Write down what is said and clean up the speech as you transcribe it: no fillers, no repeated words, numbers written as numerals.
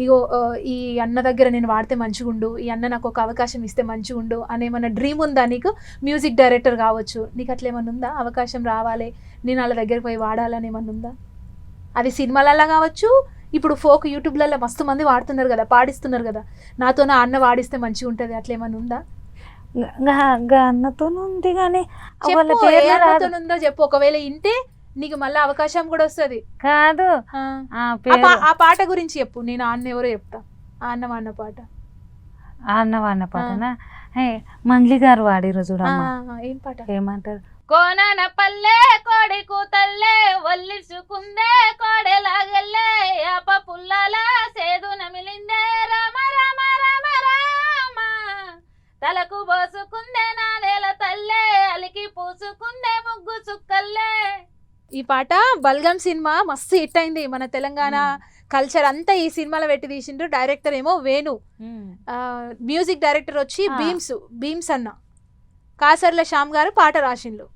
ఇగో ఈ అన్న దగ్గర నేను వాడితే మంచిగుండు, ఈ అన్న నాకు ఒక అవకాశం ఇస్తే మంచిగుండు అనేమన్నా డ్రీమ్ ఉందా నీకు? మ్యూజిక్ డైరెక్టర్ కావచ్చు, నీకు అట్లా ఏమన్నా ఉందా? అవకాశం రావాలి, నేను వాళ్ళ దగ్గరికి పోయి వాడాలని ఏమన్నా ఉందా? అది సినిమాలలో కావచ్చు, ఇప్పుడు ఫోక్ యూట్యూబ్లలో మస్తు మంది వాడుతున్నారు కదా, పాడిస్తున్నారు కదా, నాతో నా అన్న వాడిస్తే మంచిగా ఉంటుంది, అట్లా ఏమన్నా ఉందా? అన్నతో ఉంది కానీ చెప్పు, ఏ అన్నతో ఉందో చెప్పు. ఒకవేళ ఇంటే నీకు మళ్ళీ అవకాశం కూడా వస్తుంది. కాదు ఆ పాట గురించి చెప్పు, నేను ఆ అన్న ఎవరో చెప్తా. ఆ అన్న వాడిన పాట, అన్న పాటనా? మంగ్లీ గారు వాడిరు చూడమ్మా. ఏం పాట? ఏమంటారు? కోనన పల్లె కోడి కూతల్లే ఒల్లిసుకుందే కోడెలాగెల్లే యాప పుల్లల సేదు నమిలిందే రామ రామ రామ రామ తలకు పోసుకుందే నానేల తల్లే అలికి పూసుకుందే ముగ్గు చుక్కల్లే. ఈ పాట బల్గం సినిమా మస్తు హిట్ అయింది. మన తెలంగాణ కల్చర్ అంతా ఈ సినిమాలో పెట్టి తీసిండ్రు. డైరెక్టర్ ఏమో వేణు, మ్యూజిక్ డైరెక్టర్ వచ్చి భీమ్స్ అన్న, కాసర్ల శ్యామ్ గారు పాట రాసిండ్రు.